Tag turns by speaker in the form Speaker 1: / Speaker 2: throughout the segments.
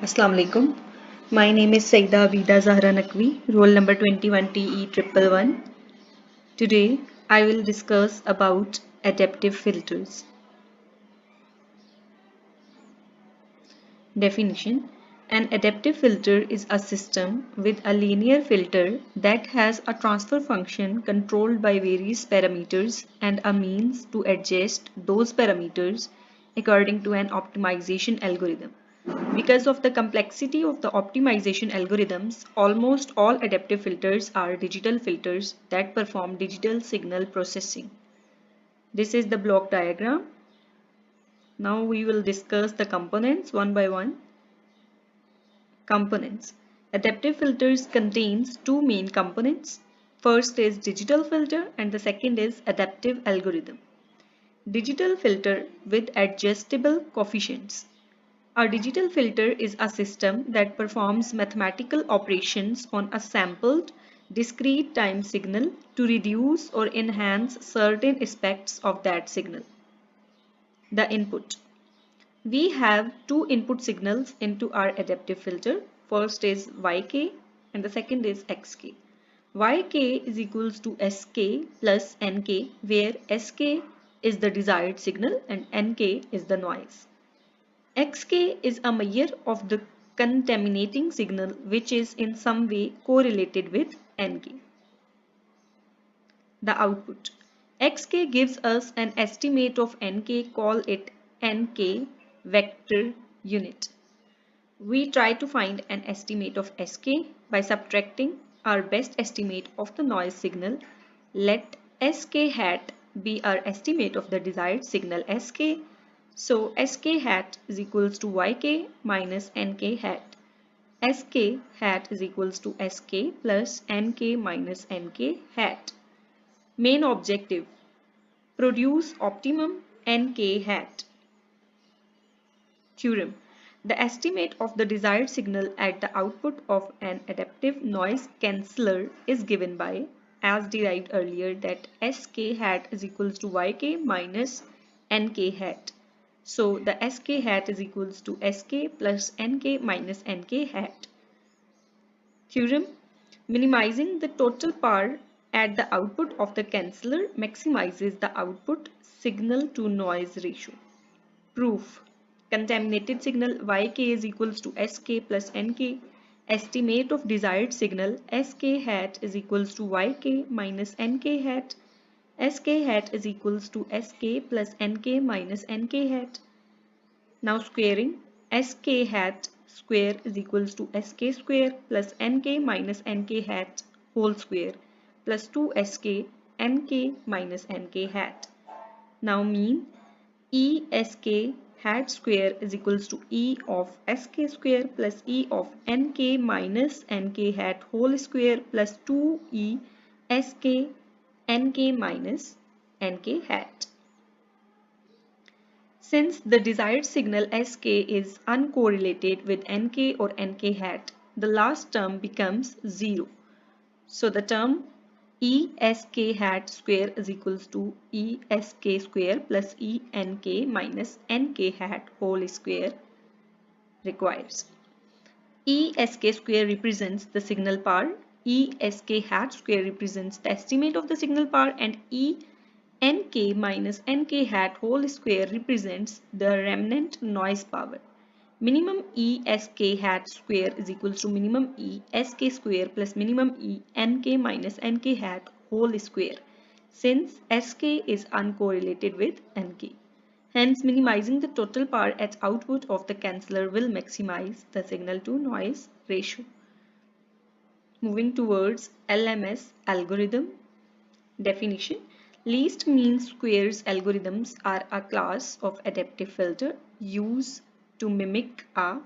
Speaker 1: Assalamu alaikum. My name is Saida Abida Zahra Naqvi, roll number 21TE111. Today I will discuss about adaptive filters. Definition: an adaptive filter is a system with a linear filter that has a transfer function controlled by various parameters and a means to adjust those parameters according to an optimization algorithm. Because of the complexity of the optimization algorithms, almost all adaptive filters are digital filters that perform digital signal processing. This is the block diagram. Now we will discuss the components one by one. Components. Adaptive filters contains two main components. First is digital filter and the second is adaptive algorithm. Digital filter with adjustable coefficients. A digital filter is a system that performs mathematical operations on a sampled, discrete time signal to reduce or enhance certain aspects of that signal. The input. We have two input signals into our adaptive filter. First is yk and the second is xk. Yk is equals to sk plus nk, where sk is the desired signal and nk is the noise. Xk is a measure of the contaminating signal which is in some way correlated with Nk. The output. Xk gives us an estimate of Nk, call it Nk vector unit. We try to find an estimate of Sk by subtracting our best estimate of the noise signal. Let Sk hat be our estimate of the desired signal Sk. So Sk hat is equals to Yk minus Nk hat. Sk hat is equals to Sk plus Nk minus Nk hat. Main objective: produce optimum Nk hat. Theorem: the estimate of the desired signal at the output of an adaptive noise canceller is given by, as derived earlier, that Sk hat is equals to Yk minus Nk hat. So the Sk hat is equals to Sk plus Nk minus Nk hat. Theorem: minimizing the total power at the output of the canceller maximizes the output signal to noise ratio. Proof: contaminated signal Yk is equals to Sk plus Nk. Estimate of desired signal Sk hat is equals to Yk minus Nk hat. Sk hat is equals to Sk plus Nk minus Nk hat. Now squaring, Sk hat square is equals to Sk square plus Nk minus Nk hat whole square plus 2Sk Nk minus Nk hat. Now mean Esk hat square is equals to E of Sk square plus E of Nk minus Nk hat whole square plus 2E Sk Nk minus Nk hat. Since the desired signal Sk is uncorrelated with Nk or Nk hat, the last term becomes 0. So the term Esk hat square is equals to Esk square plus Enk minus Nk hat whole square requires. Esk square represents the signal power, Esk hat square represents the estimate of the signal power, and Nk minus Nk hat whole square represents the remnant noise power. Minimum Esk hat square is equals to minimum Esk square plus minimum Enk minus Nk hat whole square, since Sk is uncorrelated with Nk. Hence, minimizing the total power at output of the canceller will maximize the signal to noise ratio. Moving towards LMS algorithm. Definition: least mean squares algorithms are a class of adaptive filter used to mimic a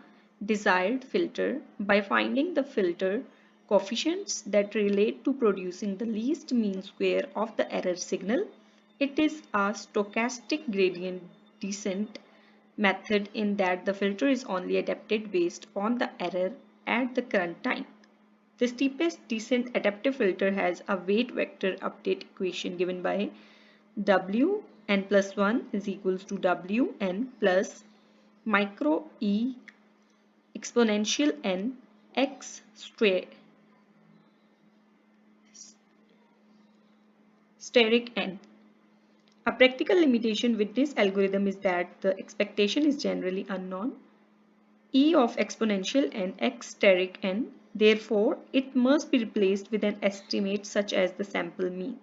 Speaker 1: desired filter by finding the filter coefficients that relate to producing the least mean square of the error signal. It is a stochastic gradient descent method in that the filter is only adapted based on the error at the current time. The steepest descent adaptive filter has a weight vector update equation given by Wn plus 1 is equals to Wn plus micro e exponential n x steric n. A practical limitation with this algorithm is that the expectation is generally unknown, e of exponential n x steric n. Therefore, it must be replaced with an estimate such as the sample mean.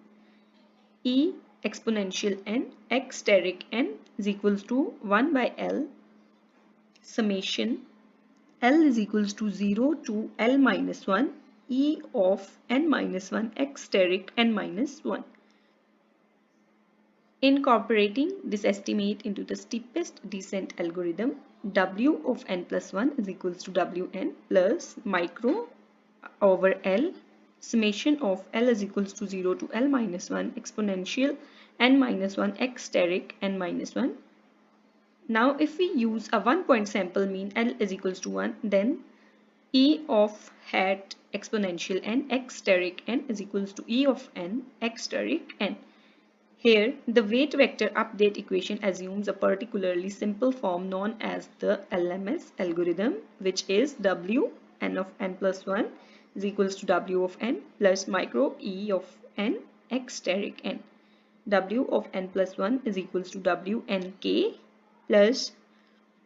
Speaker 1: E exponential n x steric n is equals to 1 by L summation L is equals to 0 to L minus 1 E of n minus 1 x steric n minus 1. Incorporating this estimate into the steepest descent algorithm, W of n plus 1 is equals to Wn plus micro over L summation of L is equals to 0 to L minus 1 exponential n minus 1 x steric n minus 1. Now if we use a 1-point sample mean L is equals to 1, then E of hat exponential n x steric n is equals to E of n x steric n. Here, the weight vector update equation assumes a particularly simple form known as the LMS algorithm, which is W n of n plus 1 is equals to W of n plus micro E of n x steric n. W of n plus 1 is equals to W n k plus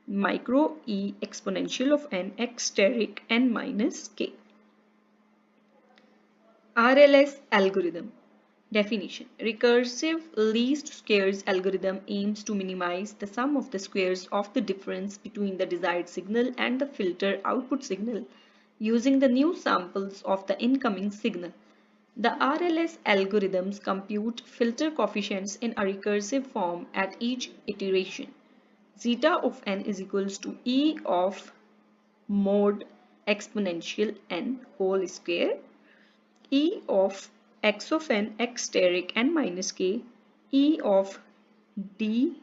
Speaker 1: micro E exponential of n x steric n minus k. RLS algorithm. Definition. Recursive least squares algorithm aims to minimize the sum of the squares of the difference between the desired signal and the filter output signal using the new samples of the incoming signal. The RLS algorithms compute filter coefficients in a recursive form at each iteration. Zeta of n is equals to E of mod exponential n whole square, E of x of n x steric n minus k, E of d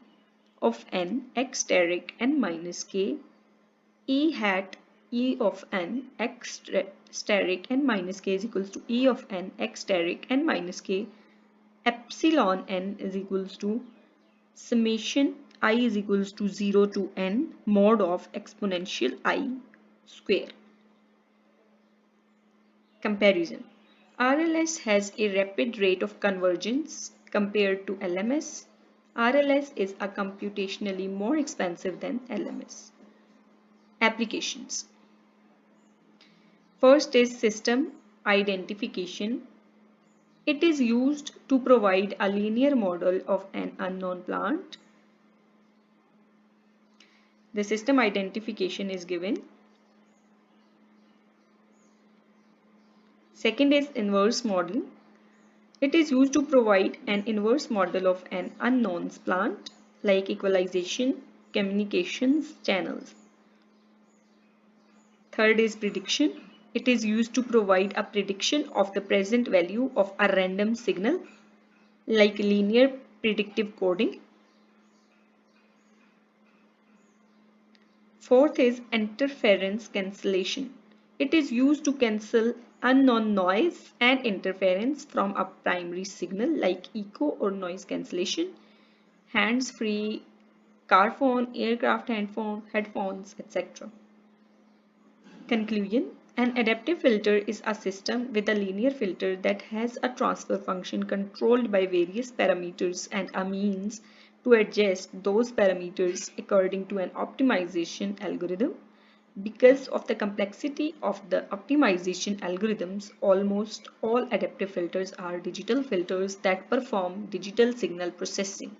Speaker 1: of n x steric n minus k, E hat E of n x steric n minus k is equals to E of n x steric n minus k, epsilon n is equals to summation I is equals to 0 to n mod of exponential I square. Comparison. RLS has a rapid rate of convergence compared to LMS. RLS is a computationally more expensive than LMS. Applications. First is system identification. It is used to provide a linear model of an unknown plant. The system identification is given. Second is inverse model. It is used to provide an inverse model of an unknown plant like equalization, communications channels. Third is prediction. It is used to provide a prediction of the present value of a random signal like linear predictive coding. Fourth is interference cancellation. It is used to cancel unknown noise and interference from a primary signal like echo or noise cancellation, hands-free, car phone, aircraft headphones, etc. Conclusion. An adaptive filter is a system with a linear filter that has a transfer function controlled by various parameters and a means to adjust those parameters according to an optimization algorithm. Because of the complexity of the optimization algorithms, almost all adaptive filters are digital filters that perform digital signal processing.